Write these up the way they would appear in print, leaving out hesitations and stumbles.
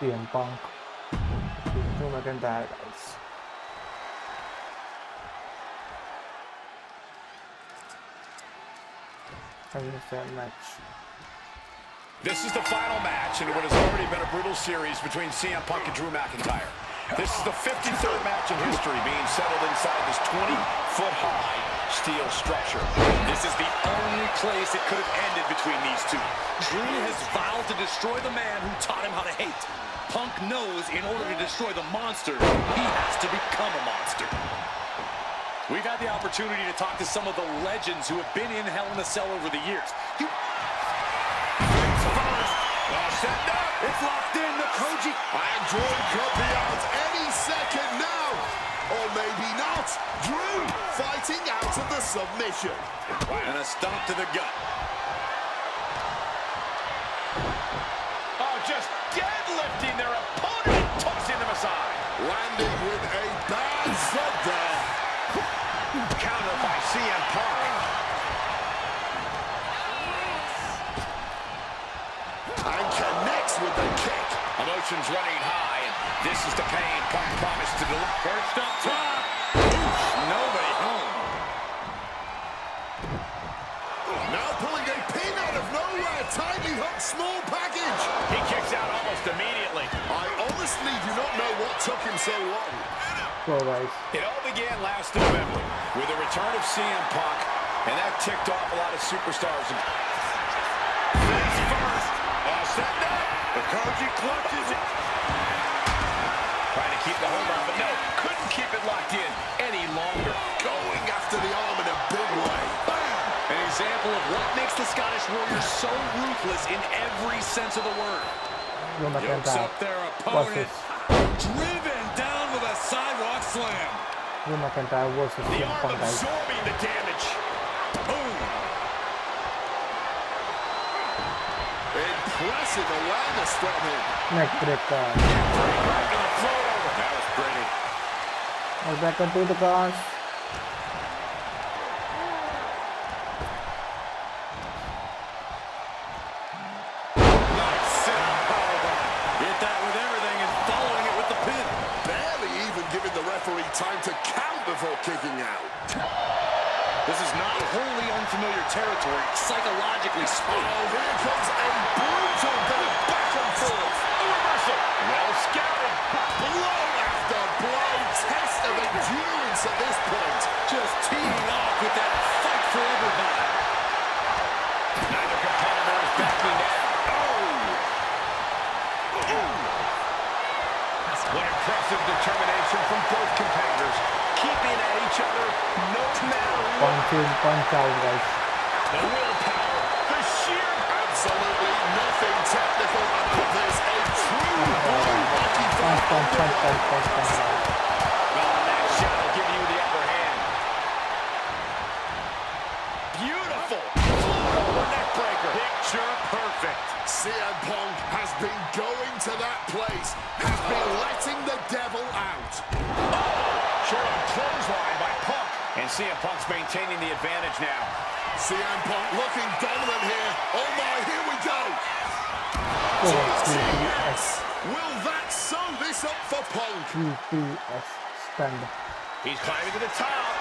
CM Punk. Drew McIntyre, guys. Match. This is the final match in what has already been a brutal series between CM Punk and Drew McIntyre. This is the 53rd match in history being settled inside this 20-foot-high steel structure. This is the only place it could have ended between these two. Drew has vowed to destroy the man who taught him how to hate. Punk knows in order to destroy the monster, he has to become a monster. We've had the opportunity to talk to some of the legends who have been in Hell in a Cell over the years. Set up. It's locked in, the Koji. And Drew could be out any second now. Or maybe not. Drew fighting out of the submission. And a stomp to the gut. Oh, just deadlifting their opponent and tossing them aside. Landing with a bad foot there. Counter by CM Punk. And connects with the kick. Emotions running high, and this is the pain Punk promised to deliver. Perched up top. Oof, nobody home. Now pulling a pin out of nowhere. Tightly hooked small package. He kicks out almost immediately. I honestly do not know what took him so long. Go, guys. It all began last November with the return of CM Punk, and that ticked off a lot of superstars. Face first. Setting up. The Koji clutches it. Trying to keep the hold on, but no, couldn't keep it locked in any longer. Going after the arm in a big way. Bam! An example of what makes the Scottish Warrior so ruthless in every sense of the word. Drew Yokes McIntyre up their opponent. versus Driven down with a sidewalk slam. Drew McIntyre versus The CM arm Punk, guys. absorbing the damage. Boom. Impressive awareness from him. Neck breaker. That was pretty. Back to the cars. Nice sit-up powerbomb. Hit that with everything and following it with the pin. Barely even giving the referee time to count before kicking out. This is not wholly unfamiliar territory, psychologically speaking. Oh, here comes a brutal bit of back and forth. A reversal. Well scouted. Blow after blow. Test of endurance at this point. Just teeing off with that fight for everybody. Neither competitor is backing down. What impressive determination from both competitors. Keeping at each other no matter what. Punch out, guys. The willpower, the sheer... Absolutely nothing technical about this. A true hockey fight. Punch. Well, that shot will give you the upper hand. Beautiful. Float over neck breaker. Picture perfect. CM Punk has been going to that place. Has been letting the devil out. Short on clothesline by Punk. And CM Punk's maintaining the advantage now. CM Punk looking dominant here. Oh my, here we go. Yes. Will that sew this up for Punk? 3PS stand. He's climbing to the top.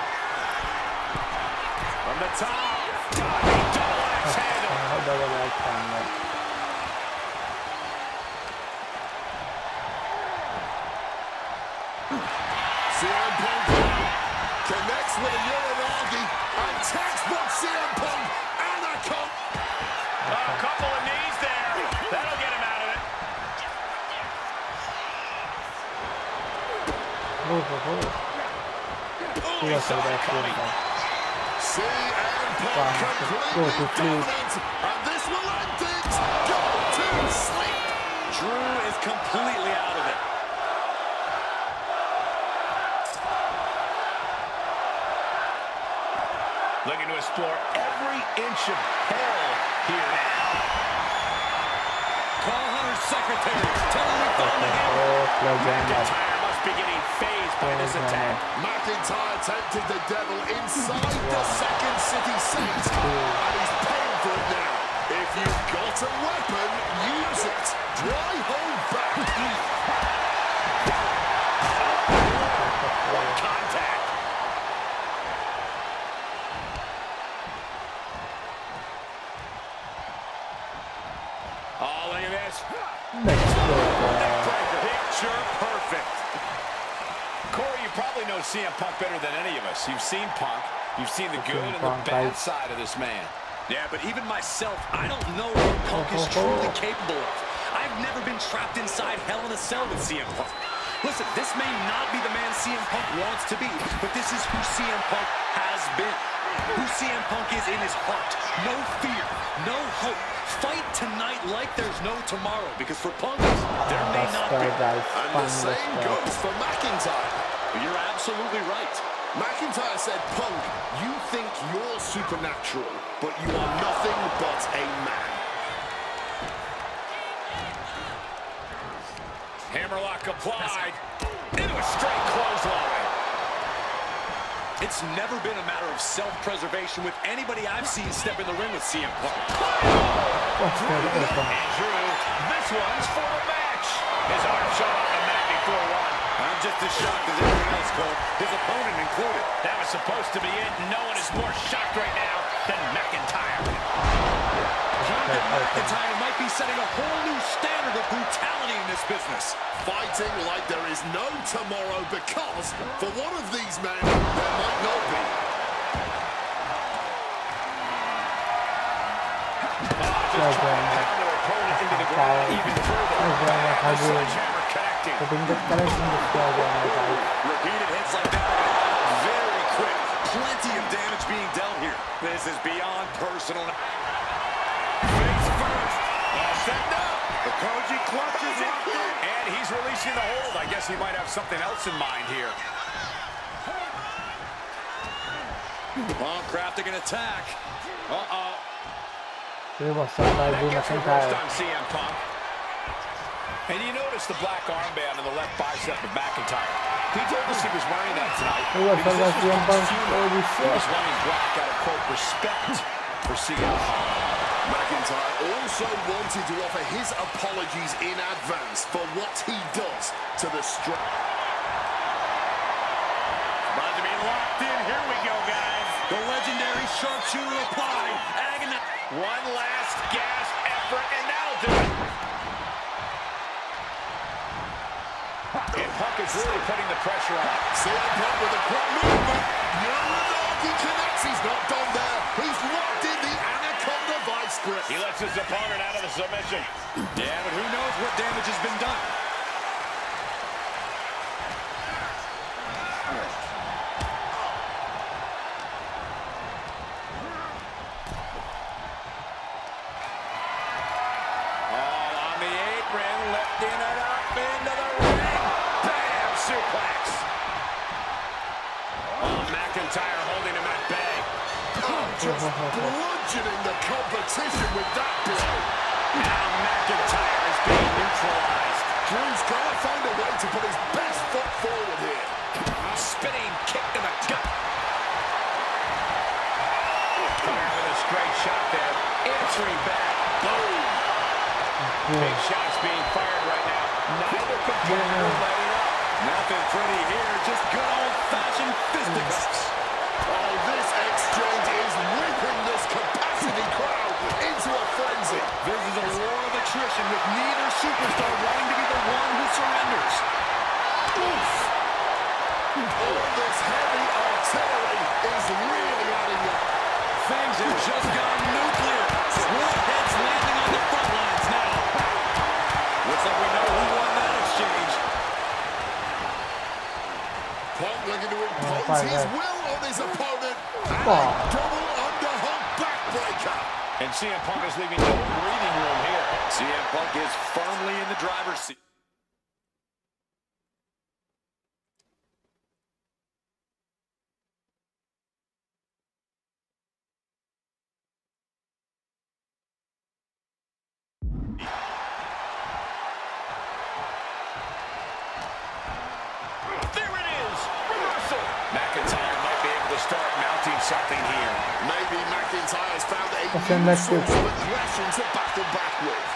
From the top. Diving double axe handle. Double axe handle. CM Punk connects with a Uranagi and textbook CM Punk and a cup. A couple of knees there. That'll get him out of it. Yes, that's coming. CM Punk completely dominant, and this will end it. Go to sleep. Drew is completely out of it. Looking to explore every inch of hell here now. Call Hunter's secretary. Tell him we found the hammer. McIntyre must be getting phased by this attack. McIntyre tempted the devil inside the Second City Saint, and he's paying for it now. If you've got a weapon, use it. Why hold back? Contact. Oh, look at this. Picture perfect. Corey, you probably know CM Punk better than any of us. You've seen Punk. You've seen the good and the bad side of this man. Yeah, but even myself, I don't know what Punk is truly capable of. I've never been trapped inside Hell in a Cell with CM Punk. Listen, this may not be the man CM Punk wants to be, but this is who CM Punk has been. Who CM Punk is in his heart. No fear, no hope. Fight tonight like there's no tomorrow, because for Punk, there may not be. And the same goes for McIntyre. You're absolutely right. McIntyre said, Punk, you think you're supernatural, but you are nothing but a man. Hammerlock applied. Into a straight clothesline. It's never been a matter of self-preservation with anybody I've seen step in the ring with CM Punk. And Drew, this one's for a match. His arm shot on the mat before one. I'm just as shocked as everyone else, Cole. His opponent included. That was supposed to be it. No one is more shocked right now than McIntyre. McIntyre might be setting a whole new standard of brutality in this business. Fighting like there is no tomorrow because, for one of these men, there might not be. Just trying to pound their opponent into the ground even further. Sledgehammer connecting. Repeated hits like that are very quick. Plenty of damage being dealt here. This is beyond personal. Face first. Setting up. The Koji clutches it. And he's releasing the hold. I guess he might have something else in mind here. Punk crafting an attack. Uh-oh. Reversed on CM Punk. And you notice the black armband on the left bicep of McIntyre. He told us he was wearing that tonight. He was wearing black out of, quote, respect for CM Punk. McIntyre also wanted to offer his apologies in advance for what he does to the strap. About to be locked in. Here we go, guys. The legendary sharpshooter applied. One last gasp effort, and that'll do it. And Punk is really putting the pressure on. CM Punk with a quick movement. He connects. He's not done there. He's locked in the Anaconda vice grip. He lets his opponent out of the submission. Yeah, but who knows what damage has been done. McIntyre holding him at bay. Just bludgeoning the competition with that blow. Now McIntyre is being neutralized. Drew's got to find a way to put his best foot forward here. Spinning kick to the gut. Fire with a straight shot there. Answering back. Boom. Big shots being fired right now. Neither competitor letting up. Nothing pretty here, just good old-fashioned fisticuffs. Oh, this exchange is whipping this capacity crowd into a frenzy. This is a war of attrition with neither superstar wanting to be the one who surrenders. Oof. All this heavy artillery is really adding up. Things have just gone nuclear. More heads landing on the front lines now. Looks like we know who won that exchange. Punk looking to impose his will on his opponent. And a double underhook backbreaker. And CM Punk is leaving no breathing room here. CM Punk is firmly in the driver's seat. McIntyre might be able to start mounting something here. Maybe McIntyre's found a new source of aggression to battle back with.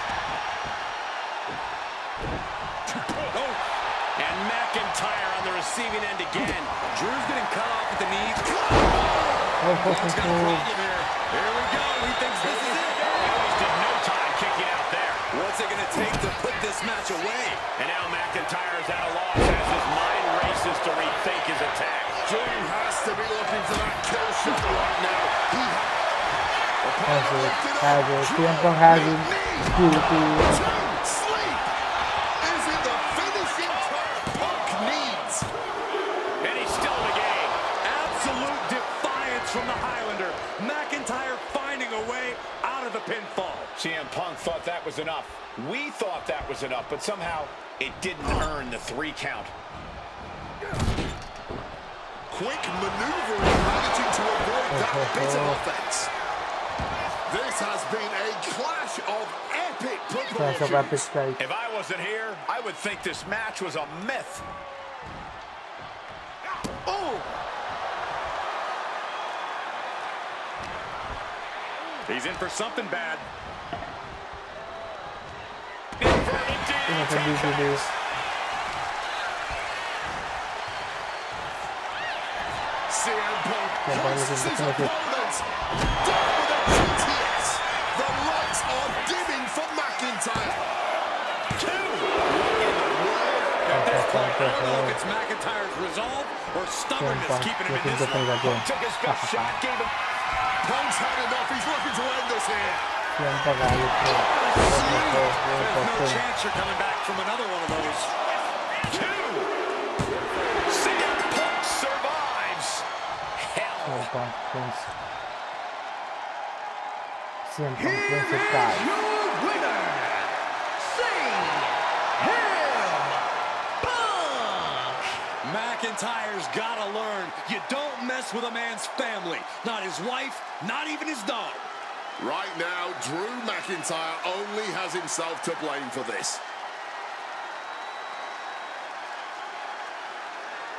McIntyre on the receiving end again. Drew's getting cut off at the knees. Oh, Got a problem here. Here we go. He thinks this is it. He wasted no time kicking out there. What's it going to take to put this match away? And now McIntyre's at a loss as his mind races to rethink his attack. Drew has to be looking for that kill shot right now. He has it. CM Punk has it. Sleep. Is it the finishing touch Punk needs? And he's still in the game. Absolute defiance from the Highlander. McIntyre finding a way out of the pinfall. CM Punk thought that was enough. We thought that was enough, but somehow it didn't earn the 3 count. Quick maneuvering, managing to avoid that bit of offense. This has been a clash of epic proportions. If I wasn't here, I would think this match was a myth. Oh! He's in for something bad. CM Punk hosts his opponents down with a GTS. The lights are dimming for McIntyre. 2. At this point, I don't know if it's McIntyre's resolve or stubbornness keeping him in this one. Punk took his best shot, gave him... Punk's had enough. He's looking to end this here. There's no chance you're coming back from another one of those. 2. CM Punk survives. Hell. CM Punk wins it back. Winner, McIntyre's got to learn, you don't mess with a man's family. Not his wife, not even his dog. Right now, Drew McIntyre only has himself to blame for this.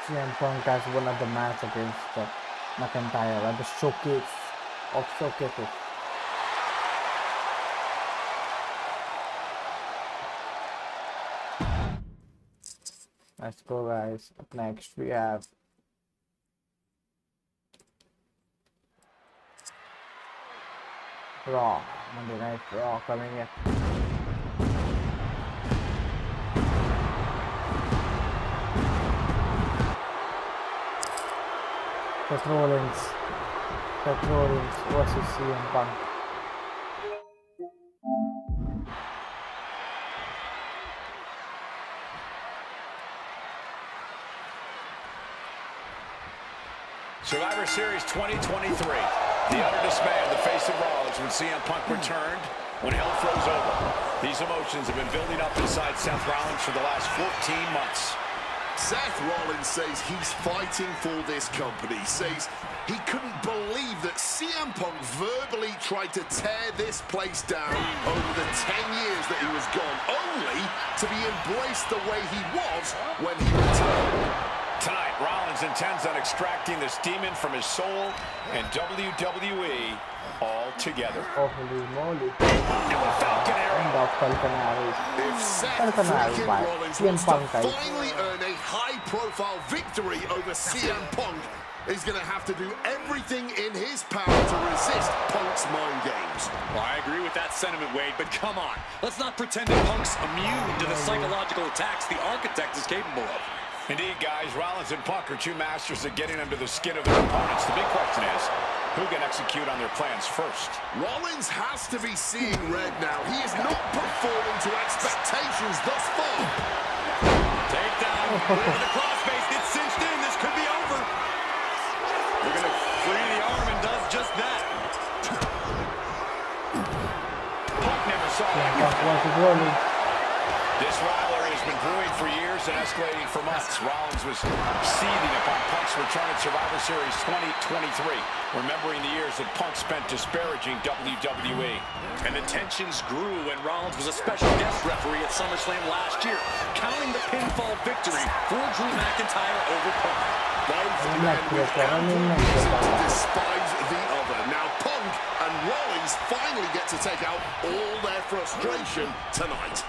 CM Punk has won of the match against McIntyre at the showcase of showcases. Let's go, guys. Up next we have Raw, Monday Night Raw coming in. Seth Rollins versus CM Punk. Survivor Series 2023. The utter dismay of the face of Rollins when CM Punk returned, when hell froze over. These emotions have been building up inside Seth Rollins for the last 14 months. Seth Rollins says he's fighting for this company, says he couldn't believe that CM Punk verbally tried to tear this place down over the 10 years that he was gone, only to be embraced the way he was when he returned. Tonight, Rollins intends on extracting this demon from his soul and WWE altogether. Holy moly. Falcon Arrow. If Seth freaking Rollins wants to finally earn a high-profile victory over CM Punk, he's going to have to do everything in his power to resist Punk's mind games. Well, I agree with that sentiment, Wade, but come on. Let's not pretend that Punk's immune to the psychological attacks the Architect is capable of. Indeed, guys, Rollins and Punk are two masters at getting under the skin of their opponents. The big question is, who can execute on their plans first? Rollins has to be seeing red now. He is not performing to expectations thus far. Takedown. Over the crossface. It's cinched in. This could be over. They're going to free the arm and does just that. Punk never saw that. This rivalry has been brewing for years and escalating for months. Rollins was seething upon Punk's return at Survivor Series 2023, remembering the years that Punk spent disparaging WWE. And the tensions grew when Rollins was a special guest referee at SummerSlam last year, counting the pinfall victory for Drew McIntyre over Punk. Both men with ample reason to despise the other. Now Punk and Rollins finally get to take out all their frustration tonight.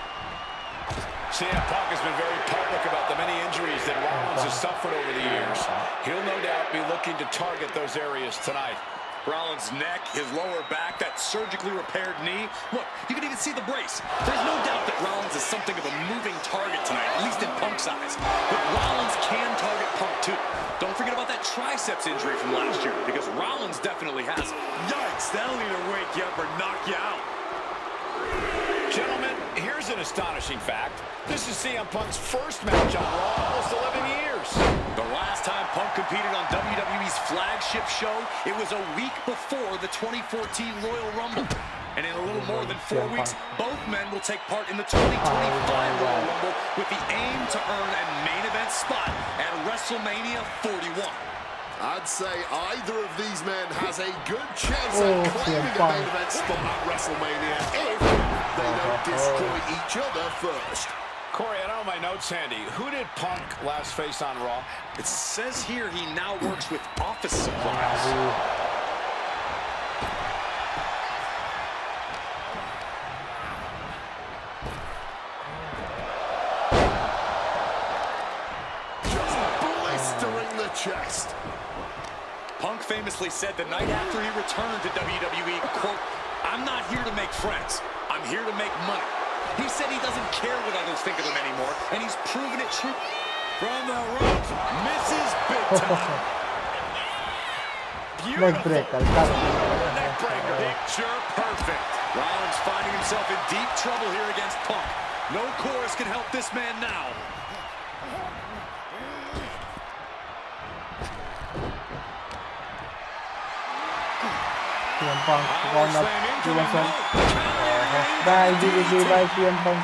CM Punk has been very public about the many injuries that Rollins has suffered over the years, he'll no doubt be looking to target those areas tonight. Rollins' neck, his lower back, that surgically repaired knee. Look, you can even see the brace. There's no doubt that Rollins is something of a moving target tonight, at least in Punk's eyes. But Rollins can target Punk too. Don't forget about that triceps injury from last year, because Rollins definitely has it. Yikes, that'll either wake you up or knock you out. Gentlemen, here's an astonishing fact. This is CM Punk's first match on Raw in almost 11 years. The last time Punk competed on WWE's flagship show, it was a week before the 2014 Royal Rumble. And in a little more than 4 weeks, both men will take part in the 2025 Royal Rumble with the aim to earn a main event spot at WrestleMania 41. I'd say either of these men has a good chance at claiming a main event spot at WrestleMania if they don't destroy each other first. Corey, I don't have my notes handy. Who did Punk last face on Raw? It says here he now works with office supplies. Just blistering the chest. Punk famously said the night after he returned to WWE, quote, "I'm not here to make friends. I'm here to make money." He said he doesn't care what others think of him anymore, and he's proven it true. From the ropes, misses big time. Beautiful. Neck breaker. Picture perfect. Rollins finding himself in deep trouble here against Punk. No chorus can help this man now. CM Punk gone up to himself. Bye, DVD, bye, CM Punk.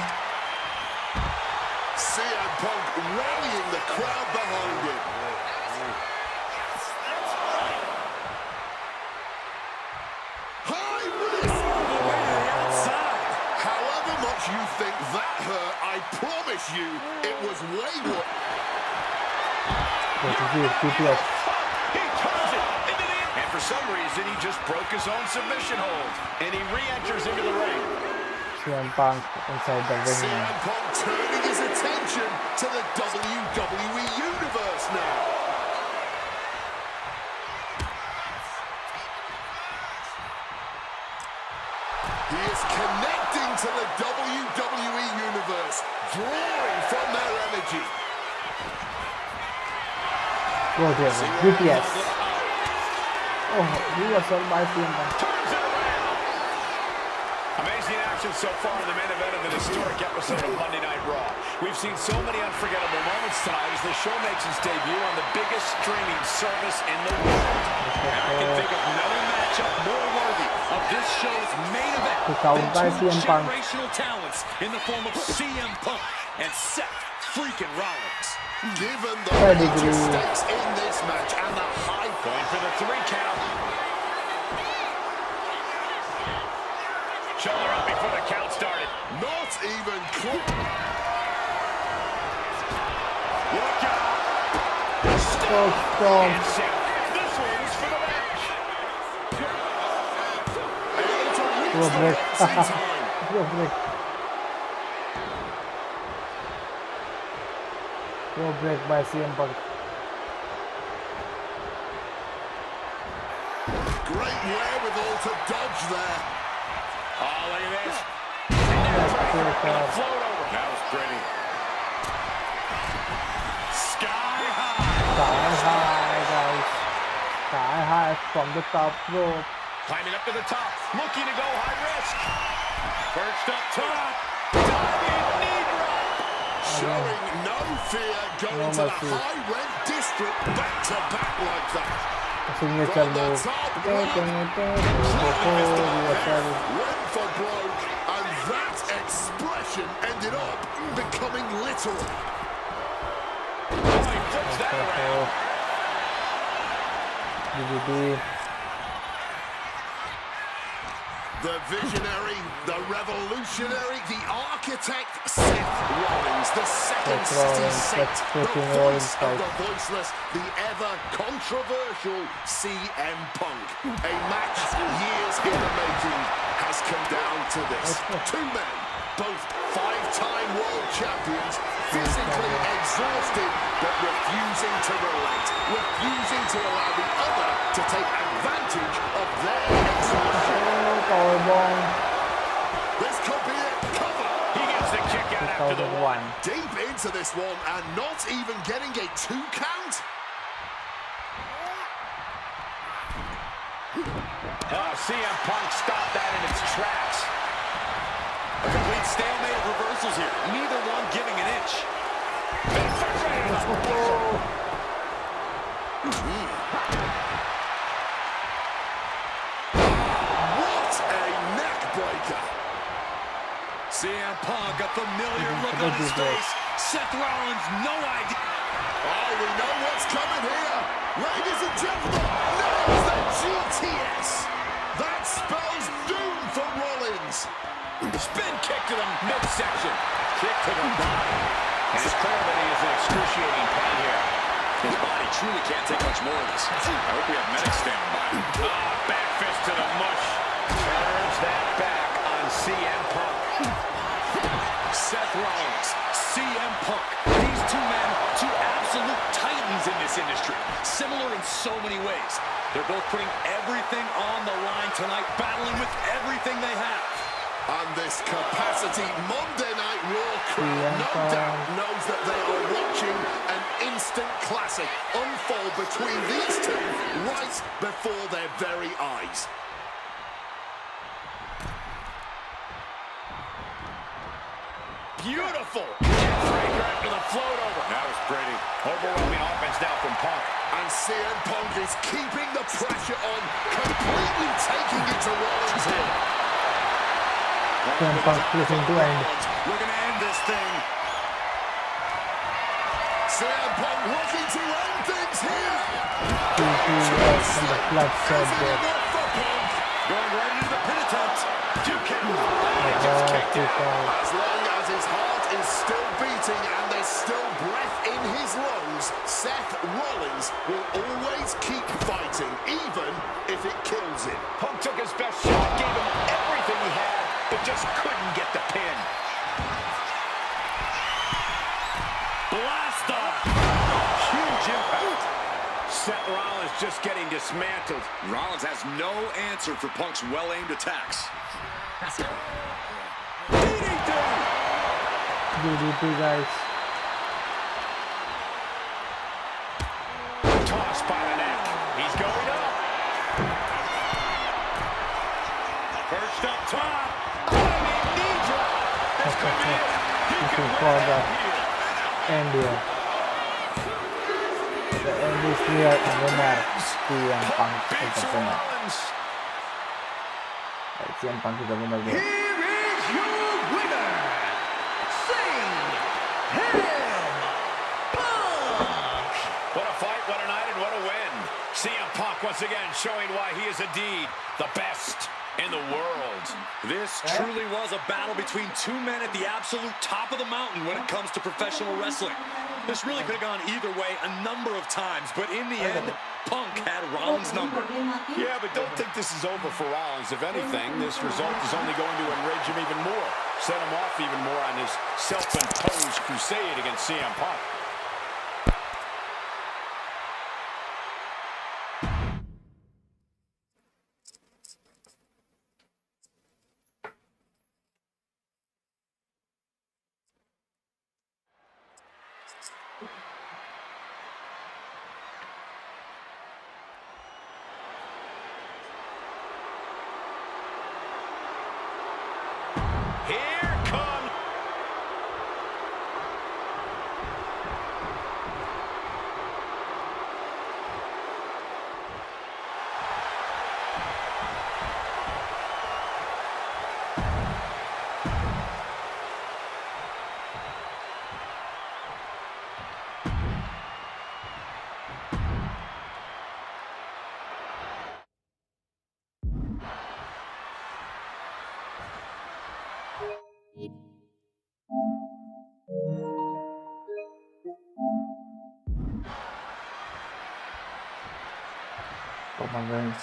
CM Punk rallying the crowd behind him. High risk. However much you think that hurt, I promise you it was way worse. And for some reason, he just broke his own submission hold. And he re-enters into the ring. CM Punk inside the ring. CM Punk turning his attention to the WWE Universe now. He is connecting to the WWE Universe, drawing from their energy. Go there, UPS. Oh, reversal by CM Punk. Turns it around. Amazing action so far in the main event of the historic episode of Monday Night Raw. We've seen so many unforgettable moments tonight as the show makes its debut on the biggest streaming service in the world. And I can think of no matchup more worthy of this show's main event than two generational talents in the form of CM Punk and Seth freaking Rollins. Given the major stakes in this match and the high Going for the 3 count. Shoulder up before the count started. not even close. Look out. Strong. This one's for the match. Able to reach Go the break. ropes in time. Go break. Go break by CM Punk. Great wherewithal to dodge there. Oh, look at this. That's Float over. That was pretty. Sky high. Sky high, guys. Sky high from the top rope. Climbing up to the top. Looking to go high risk. Perched up top. Diving knee drop. Showing no fear, going No to the mercy. high rent district back to back like that. Signature From the move. top Reversal. Went for broke, and that expression ended up becoming literal. Oh, he flips that around. DVD. The visionary, the revolutionary, the architect, Seth Rollins, the second Seth city Rollins, saint, that's the freaking voice Rollins, of guys. the voiceless, the ever-controversial CM Punk. A match years in the making has come down to this. Two men, both five-time world champions, physically exhausted refusing to relent, refusing to allow the other to take advantage of their exhaustion. Powerbomb. This could be it. Cover. He gets the kick out after the one. Deep into this one and not even getting a 2 count. CM Punk stopped that in its tracks. A complete stalemate of reversals here. Neither one giving an inch. What a neck breaker. CM Punk, a familiar look on his face. Seth Rollins, no idea. Oh, we know what's coming here. Ladies and gentlemen, nails the GTS. That spells doom for Rollins. Spin kick to the midsection. Kick to the body. And it's clear that he is in excruciating pain here. His body truly can't take much more of this. I hope we have medics standing by. Back fist to the mush. Turns that back on CM Punk. Seth Rollins, CM Punk. These two men, two absolute titans in this industry. Similar in so many ways. They're both putting everything on the line tonight, battling with everything they have. On this capacity, Monday Night Raw crowd no doubt knows that they are watching an instant classic unfold between these two right before their very eyes. Beautiful. Breaker after the float over. That was pretty. Overwhelming offense now from Punk. And CM Punk is keeping the pressure on, completely taking it to Rollins here. CM Punk looking to end. Looking to end this thing. CM Punk looking to end things here. And the clutch set there. Going right into the pin attempt. As long as his heart is still beating and there's still breath in his lungs, Seth Rollins will always keep fighting, even if it kills him. Punk took his best shot, gave him everything he had, but just couldn't get the pin. Blast off. Huge impact. Seth Rollins just getting dismantled. Rollins has no answer for Punk's well-aimed attacks. DDT, guys. Toss by the neck. He's going up. Perched up top. Knee drop. This could be it. He can win it here. End here. The end is here, and winner CM Punk is the winner. CM Punk is the winner here. Here is your winner, CM Punk. What a fight, what a night, and what a win. CM Punk once again showing why he is indeed the best in the world. This truly was a battle between two men at the absolute top of the mountain when it comes to professional wrestling. This really could have gone either way a number of times, but in the end, Punk had Rollins' number. Yeah, but don't think this is over for Rollins. If anything, this result is only going to enrage him even more, set him off even more on his self-imposed crusade against CM Punk. Here comes...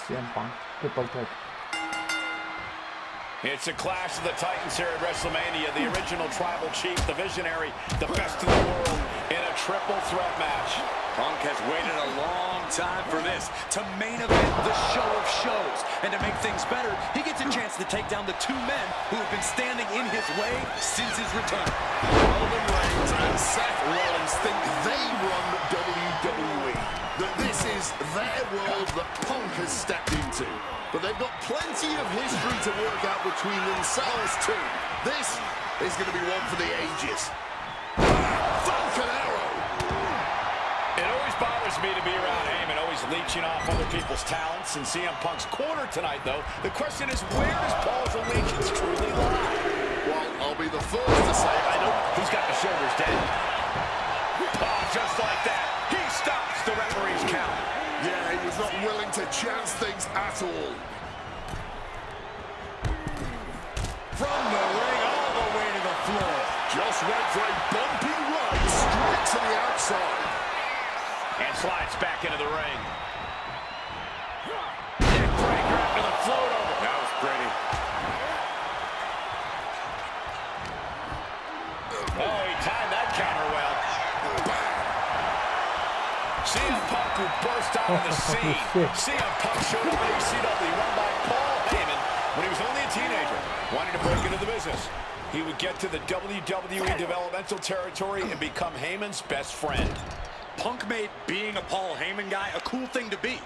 CM Punk, triple threat. It's a clash of the Titans here at WrestleMania. The original Tribal Chief, the Visionary, the best in the world in a triple threat match. Punk has waited a long time for this, to main event the show of shows. And to make things better, he gets a chance to take down the two men who have been standing in his way since his return. Roman Reigns and Seth Rollins think they run WWE. That this is their world that Punk has stepped into. But they've got plenty of history to work out between themselves too. This is going to be one for the ages. Falcon Arrow! It always bothers me to be around Heyman, always leeching off other people's talents. In CM Punk's corner tonight, though, the question is, where does Paul's allegiance truly lie? Well, I'll be the first to say I don't. He's got the shoulders dead. Oh, just like that. He stops the referee's count. Yeah, he was not willing to chance things at all. From the ring all the way to the floor. Just went for a bumpy right straight to the outside. And slides back into the ring. Neck breaker after the float over. That was pretty. Oh, he timed that counter well. CM Punk who burst out on the scene. CM Punk showed up in ECW run by Paul Heyman when he was only a teenager, wanting to break into the business. He would get to the WWE developmental territory and become Heyman's best friend. Punk made being a Paul Heyman guy a cool thing to be.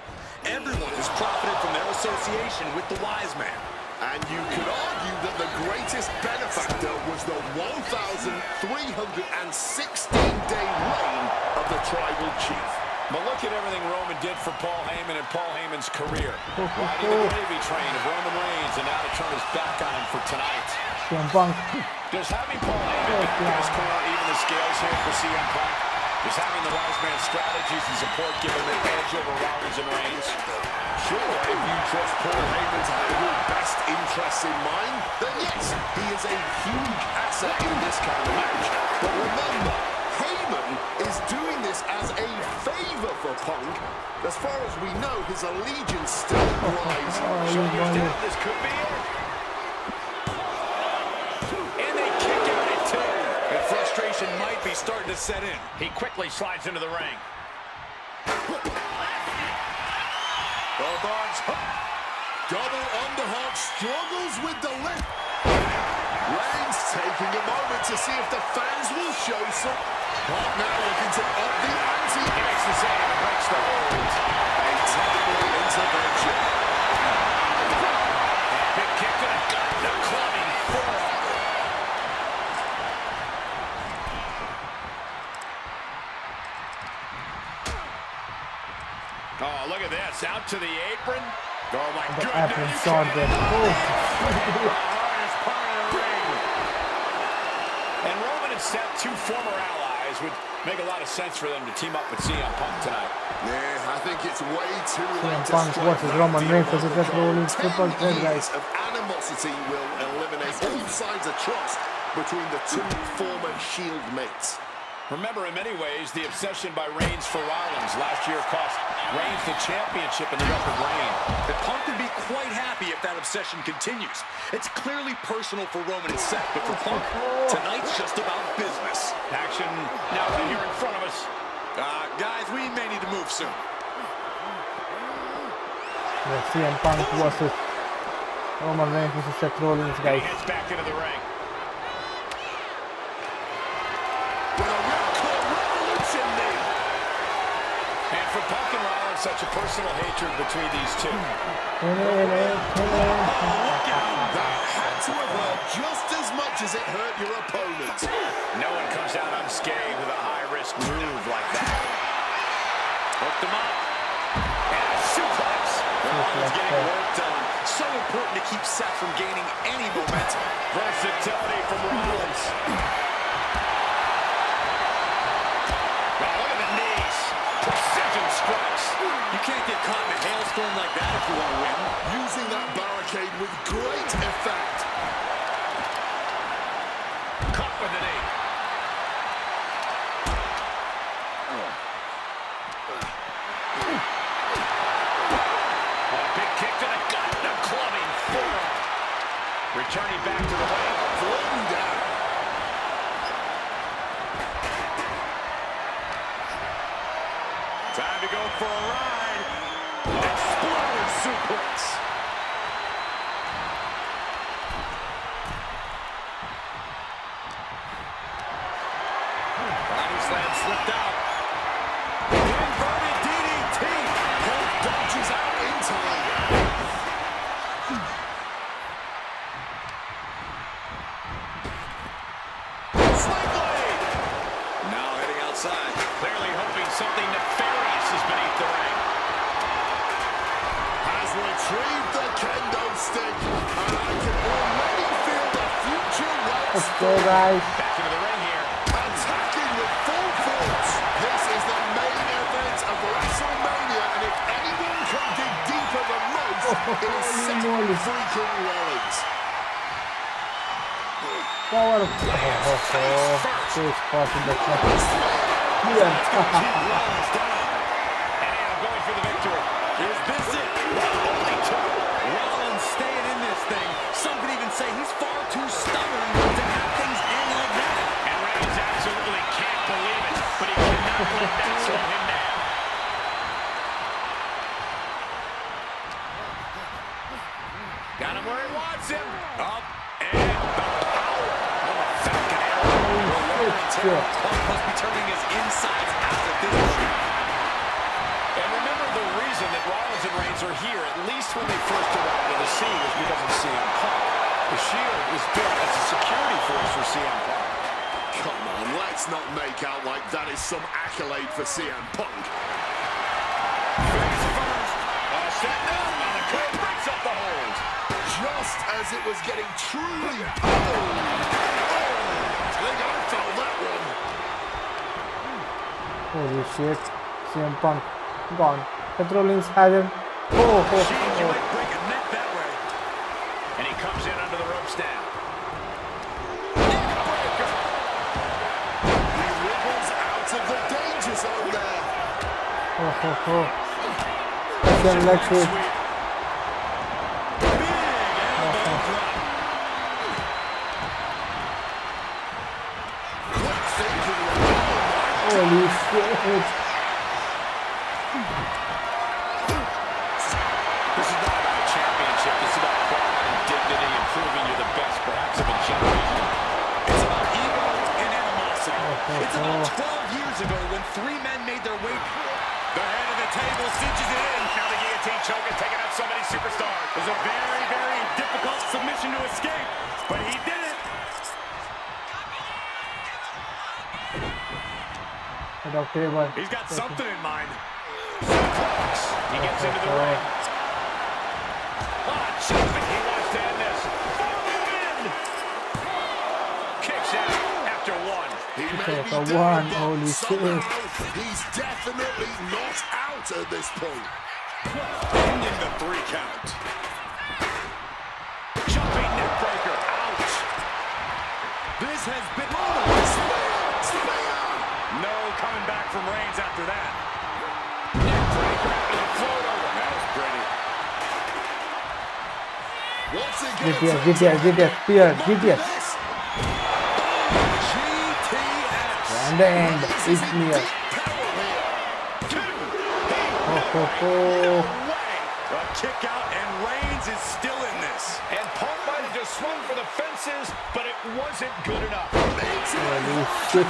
Everyone has profited from their association with the wise man. And you could argue that the greatest benefactor was the 1,316-day reign of the Tribal Chief. But look at everything Roman did for Paul Heyman and Paul Heyman's career. Riding the gravy train of Roman Reigns, and now to turn his back on him for tonight. CM Punk. Does having Paul Heyman back in his corner even the scales here for CM Punk? Is having the wise man strategies and support give him an edge over Rollins and Reigns? Sure, if you trust Paul Heyman to have your best interests in mind, then yes, he is a huge asset in this kind of match. But remember, Heyman is doing this as a favor for Punk. As far as we know, his allegiance still lies. Shoulders down, this could be it. And they kick out at two. And frustration might be starting to set in. He quickly slides into the ring. Both arms. Double underhook, struggles with the lift. Reigns taking a moment to see if the fans will show some. Punk now looking to up the ante. He makes the save and breaks the hold. A timely intervention. Big kick to the gut, the clubbing forearm. Oh, look at this. Out to the apron. Oh, my The goodness. apron saw them. Hardest part of the ring. And Roman and Seth, two former allies, would make a lot of sense for them to team up with CM Punk tonight. Yeah, I think it's way too late to Punk strike versus that Roman deal Reigns versus on the Seth card. Rollins, triple 10 threat, years guys. of animosity will eliminate all signs of trust between the two former Shield mates. Remember, in many ways, the obsession by Reigns for Rollins last year cost Reigns the championship in the record reign. And Punk would be quite happy if that obsession continues. It's clearly personal for Roman and Seth, but for Punk, tonight's just about business. Action now right here in front of us. Guys, we may need to move soon. Yeah, CM Punk versus Roman Reigns versus Seth Rollins, He guys. heads back into the ring. And for Punk and Rollins, such a personal hatred between these two. That had to have hurt just as much as it hurt your opponent. No one comes out unscathed with a high-risk move like that. Hooked him up. And a suplex. Rollins getting work done. So important to keep Seth from gaining any momentum. Versatility from Rollins. Look at the knees. Precision strikes. You can't get caught in a hailstorm like that if you want to win. Using that barricade with great effect. Caught with the knee. A big kick to the gut. The clubbing forearm. Returning back to the ring. Floating down. Time to go for a ride. Exploder suplex. Body slam slipped out. Inverted DDT. Punk dodges out in time. Sling blade. Now heading outside. Clearly hoping something nefarious is beneath the ring. Has retrieved the kendo stick, and I can already feel the future Let's Let's go, guys. Back into the ring here. attacking with full force. This is the main event of WrestleMania, and if anyone can dig deeper than most, it is Seth freaking Rollins. Power. Face spot in the clutch. Here. Rollins down. And going for the victory. Is this it? Only two. Rollins staying in this thing. Some could even say he's far too stubborn to have things end like that. And Reigns absolutely can't believe it, but he cannot let that slow him down. Got him where he wants him. Up and the power of a Falcon Arrow. Punk must be turning his insides out at this point. And remember, the reason that Rollins and Reigns are here, at least when they first arrived on the scene, was because of CM Punk. The Shield was built as a security force for CM Punk. Come on, let's not make out like that is some accolade for CM Punk. Face first. Setting up, and the Code breaks up the hold. Just as it was getting truly pulled. I think I felt that one. Holy shit. CM Punk gone. Seth Rollins has him. Oh. You might break a neck that way. And he comes in under the ropes now. He wriggles out of the danger zone there. That's an leg sweep. Big elbow drop. Quick thinking. Holy shit. This is not about a championship. This is about quality, dignity, and proving you're the best, perhaps, of a generation. It's about ego and animosity. It's about 12 years ago when three men made their way. The head of the table cinches it in. Now the guillotine choke and taking out so many superstars. It was a very, very difficult submission to escape, but he did it. Table. He's got something in mind. He gets into the ring. Jumping. He wants to end this. For the win. Kicks out after one. He may Okay, be for down, one, but holy somehow shit. he's definitely not out at this point. Ending the 3 count. Jumping neck breaker. Ouch. This has been Spear! no coming back from Reigns after that. Neck breaker after the float over. That was pretty. Once again, GTS, spear, GTS. and the end is near. A kick out, and Reigns is still in this. And Punk might have just swung for the fences, but it wasn't good enough. Holy shit.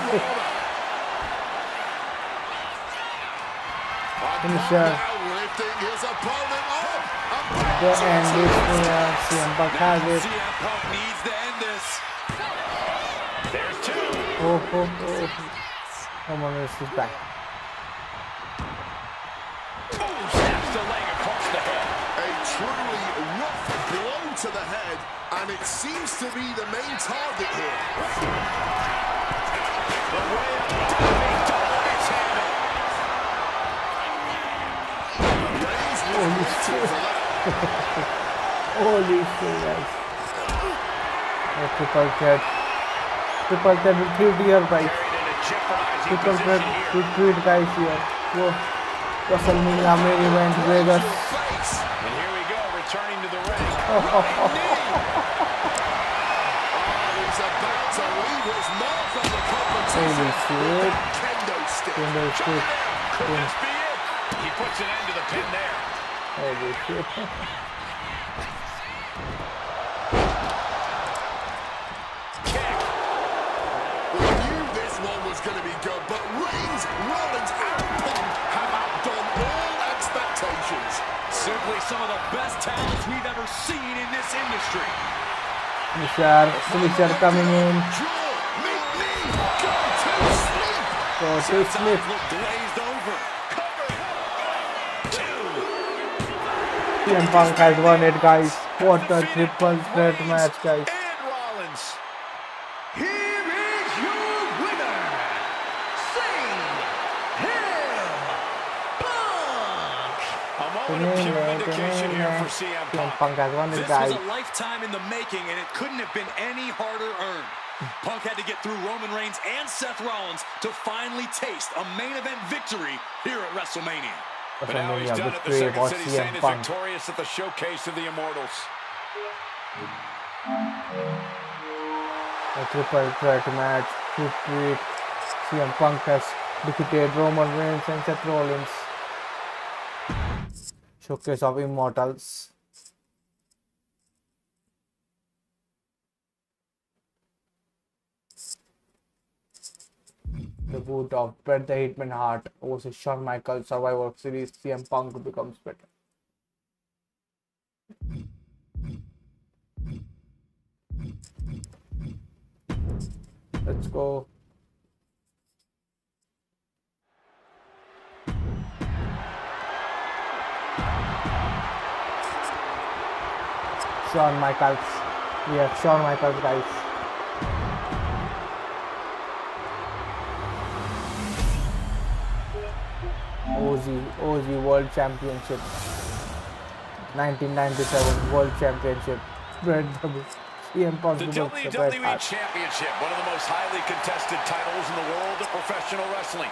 Finisher. lifting his opponent up. The end is near. CM Punk has it. CM Punk needs to end this. There's two. Come on, this is back. Snaps the leg across the head. A truly rough blow to the head, and it seems to be the main target here. The way up, diving double axe handle. Reigns was Holy waiting shit. for that. Holy shit, guys. Triple threat. Triple threat with 3 tier, guys. Carried in a jeopardizing Triple threat position here. with 3 guys here. Whoa. WrestleMania main event, Vegas. Face. And here we go, returning to the ring. He's about to leave his mark on the competition. Holy shit. Kendo stick. Kendo stick. Could this be it? He puts an end to the pin there. Holy shit. Kick. We knew this one was going to be good, but Reigns, Rollins, and Punk have outdone all expectations. Simply some of the best talents we've ever seen in this industry. Finisher coming in. Draw, make me go to sleep. Go to sleep. Look glazed over. CM Punk has won it, guys. What a triple threat match, guys. And Rollins. Here is your winner, CM Punk. A moment of pure vindication here for CM CM Punk. Punk has won it, This guys. was a lifetime in the making, and it couldn't have been any harder earned. Punk had to get through Roman Reigns and Seth Rollins to finally taste a main event victory here at WrestleMania. But now he's done it. The Victory Second was City CM Saint is Punk. victorious at the showcase of the Immortals. A triple threat match. Victory. CM Punk has defeated Roman Reigns and Seth Rollins. Showcase of Immortals. Debut of Bret the Hitman Hart versus Shawn Michaels Survivor Series. CM Punk becomes better. Let's go. Shawn Michaels. We have Shawn Michaels, guys. OG World Championship. 1997 World Championship. Bret CM Punk The becomes the Bret WWE Hart. Championship, one of the most highly contested titles in the world of professional wrestling.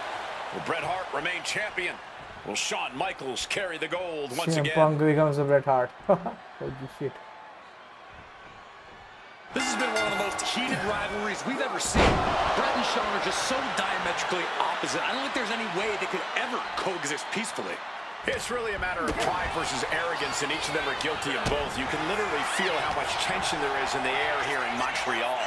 Will Bret Hart remain champion? Will Shawn Michaels carry the gold once CM again? Punk becomes the Bret Hart. Holy shit. This has been one of the most heated rivalries we've ever seen. Bret and Shawn are just so diametrically opposite. I don't think there's any way they could ever coexist peacefully. It's really a matter of pride versus arrogance, and each of them are guilty of both. You can literally feel how much tension there is in the air here in Montreal.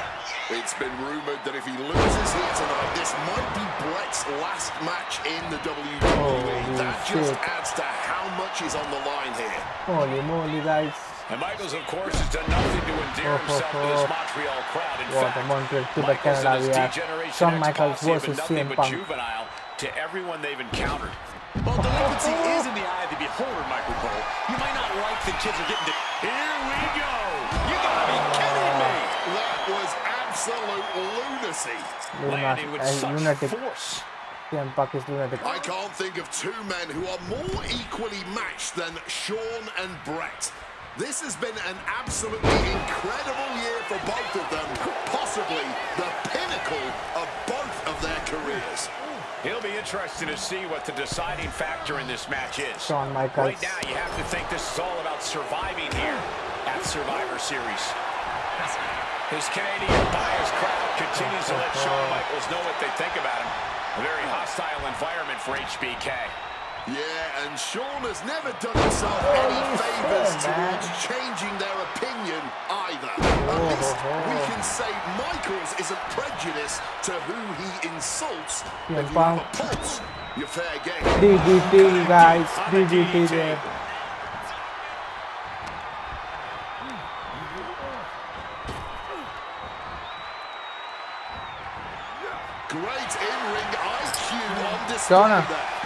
It's been rumored that if he loses here tonight, this might be Bret's last match in the WWE. Holy That just shit. adds to how much is on the line here. Holy moly, guys. And Michaels, of course, has done nothing to endear himself to this Montreal crowd. In What a fact, Montreal to the Michaels Canada and his we have. D-Generation Shawn X Michaels posse have been versus nothing CM but Punk. juvenile to everyone they've encountered. Well, delinquency is in the eye of the beholder, Michael Cole. You might not like the kids are getting to... Here we go. You gotta be kidding me. That was absolute lunacy. Landing with such Lunatic. force. CM Punk is lunatic. I can't think of two men who are more equally matched than Shawn and Bret. This has been an absolutely incredible year for both of them, possibly the pinnacle of both of their careers. He'll be interested to see what the deciding factor in this match is. Shawn Michaels. Right now, you have to think this is all about surviving here at Survivor Series. His Canadian biased crowd continues to let Shawn Michaels know what they think about him. A very hostile environment for HBK. Yeah, and Shawn has never done himself any favors towards changing their opinion either. At least we can say Michaels isn't prejudiced to who he insults. If you have a pulse, you're fair game. DDT, guys. DDT there. Great in-ring IQ on display Shawn. there.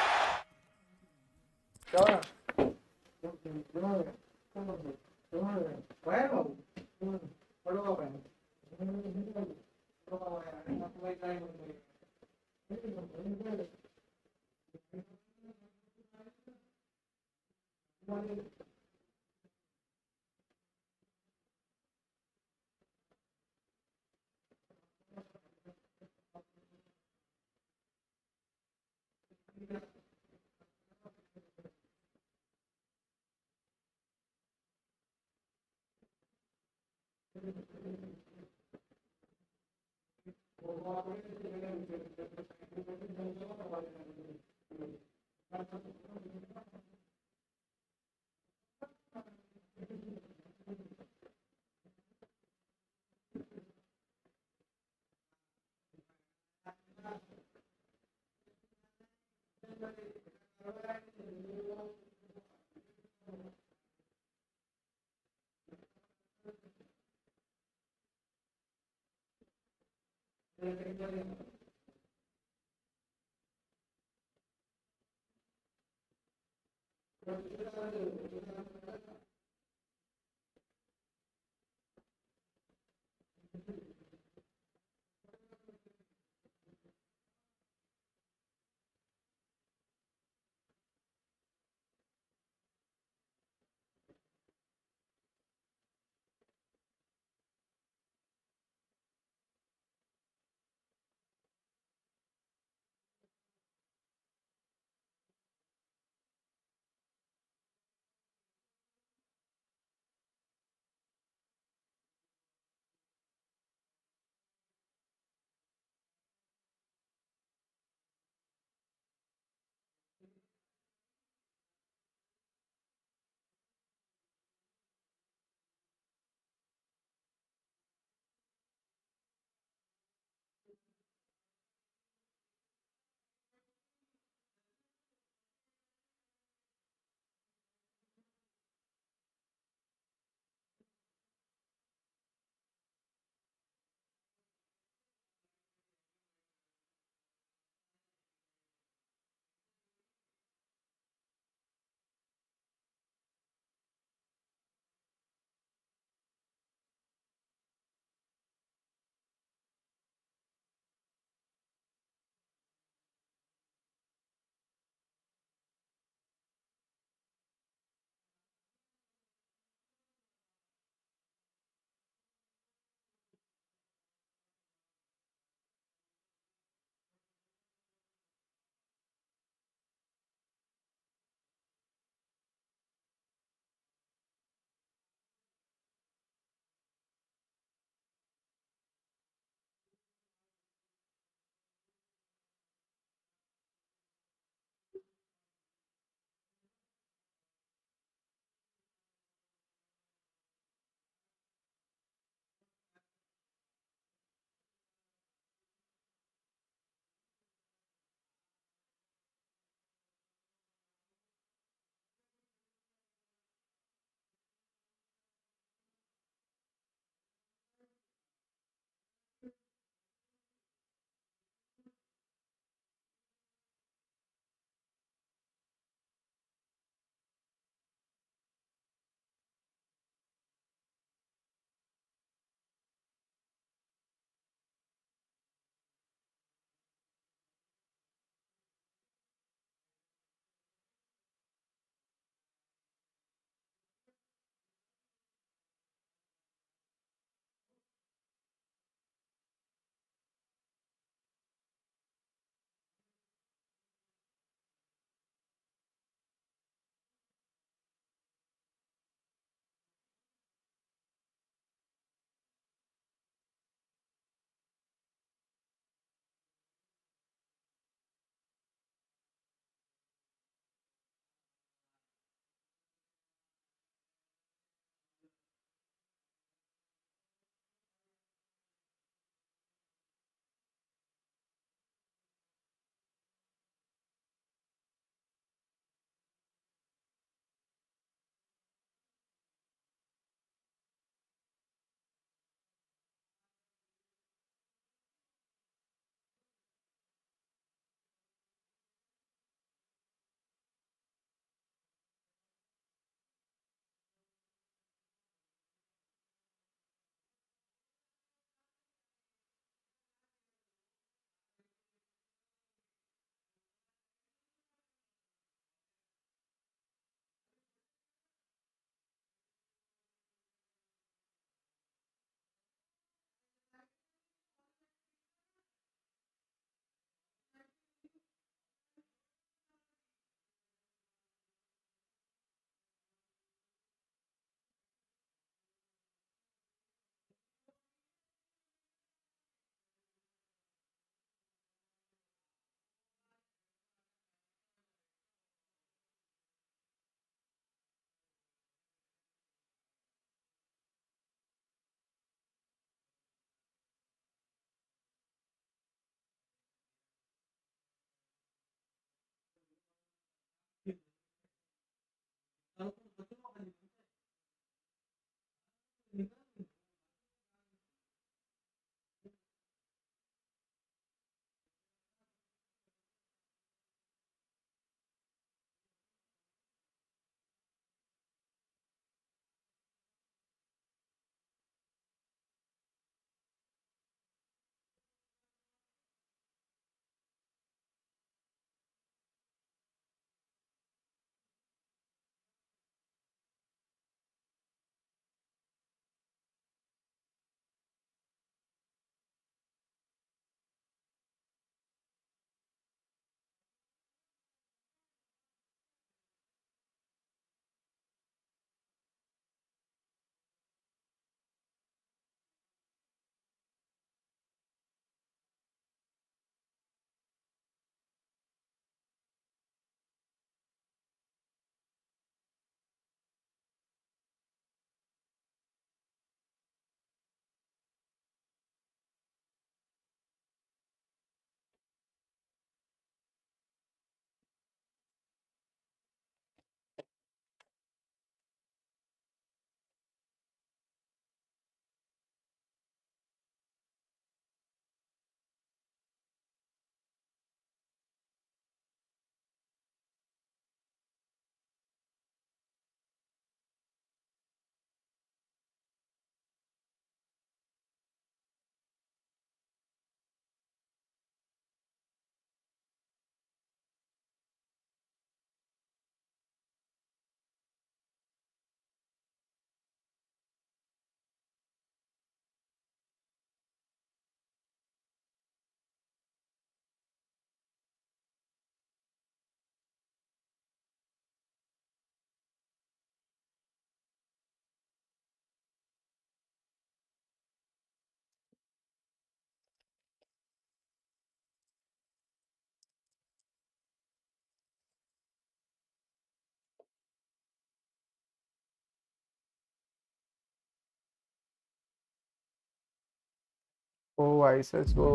भाई सच वो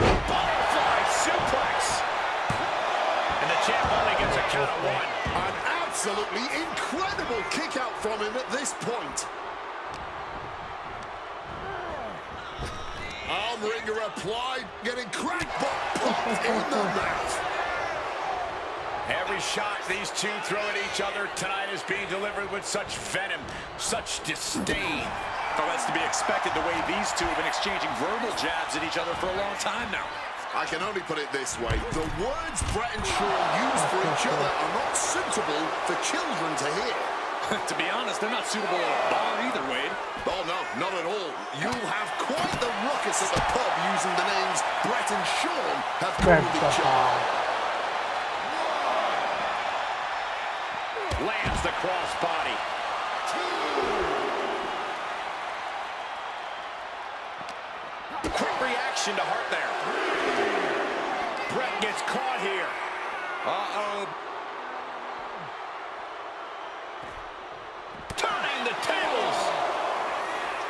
Butterfly suplex. And the champ only gets a count of one. An absolutely incredible kick out from him at this point. Arm wringer applied, getting cracked but popped in the mouth. Every shot these two throw at each other tonight is being delivered with such venom, such disdain. Oh, that's to be expected the way these two have been exchanging verbal jabs at each other for a long time now. I can only put it this way. The words Brett and Shawn use for each other are not suitable for children to hear. To be honest, they're not suitable at a bar either, Wade. Oh, no, not at all. You'll have quite the ruckus at the pub using the names Brett and Shawn have called each other. Lands the crossbody. Quick reaction to Hart there. Brett gets caught here. Uh-oh. Turning the tables.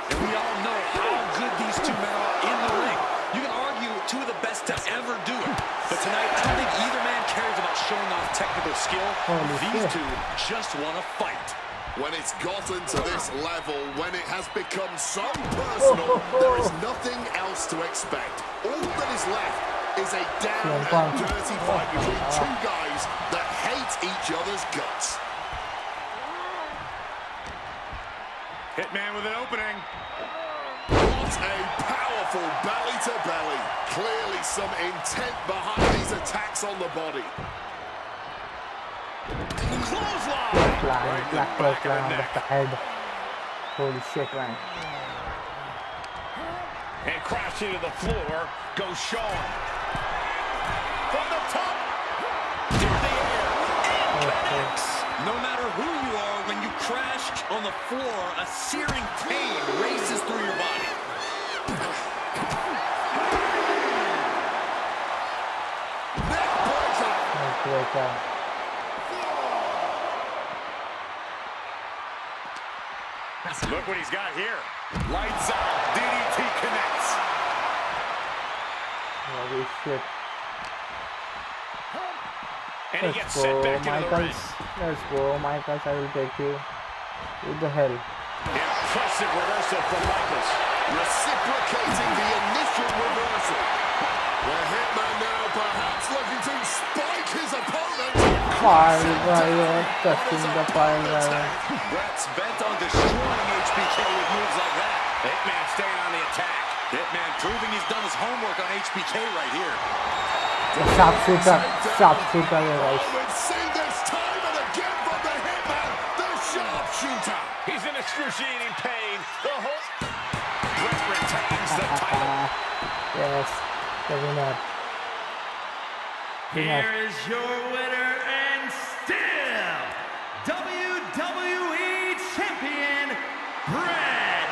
And we all know how good these two men are in the ring. You can argue two of the best to ever do it. But tonight, I don't think either man cares about showing off technical skill. These two just want to fight. When it's gotten to this level, when it has become so personal, there is nothing else to expect. All that is left is a down and dirty fight between two guys that hate each other's guts. Hitman with an opening. What a powerful belly-to-belly. Clearly some intent behind these attacks on the body. Clothesline. black clothesline on the head. Holy shit, man. And crashing to the floor goes Shawn. From the top. Through the air. And connects. No matter who you are, when you crash on the floor, a searing pain races through your body. Neckbreaker. Look what he's got here. Lights out. DDT connects. Holy shit. And he Let's gets go, sent back into the ring. Michaels. Let's go, Michaels. I will take you. What the hell? Impressive reversal from Michaels. Reciprocating the initial reversal. The Hitman now perhaps looking to spike his opponent. Fire driver, touching the fire driver. Brett's bent on destroying HBK with moves like that. Hitman staying on the attack. Hitman proving he's done his homework on HBK right here. The sharpshooter, guys. We've seen this time and again from the Hitman, the sharpshooter. He's in excruciating pain. The whole... Brett retains the title. Yes, the winner. Here is your winner and still WWE Champion, Bret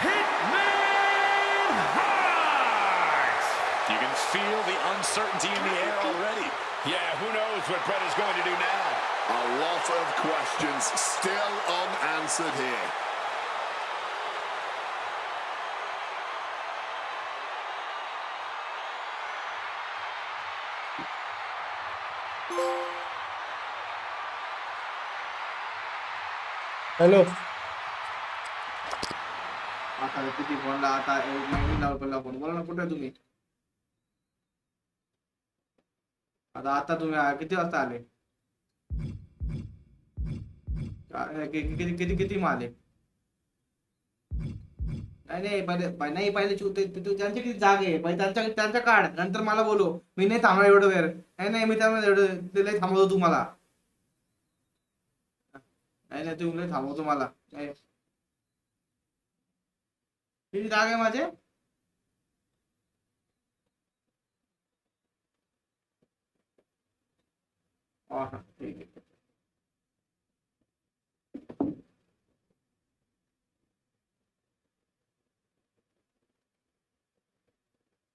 Hitman Hart. You can feel the uncertainty in the air already. Yeah, who knows what Brett is going to do now. A lot of questions still unanswered here. Hello. आता किती फोनला आता महिने लावला phone बोला ना कुठे तुम्ही आता तुम्ही किती वाजता आले किती किती किती माले नाही पहिले त्यांचे किती जागे पहिले त्यांचा काढ नंतर मला बोलू मी नाही थांबणार एवढं वेळ नाही मी त्यामुळे एवढं थांबवतो तुम्हाला नाही तुम्ही थांबवतो मला किती जाग आहे माझे ठीक आहे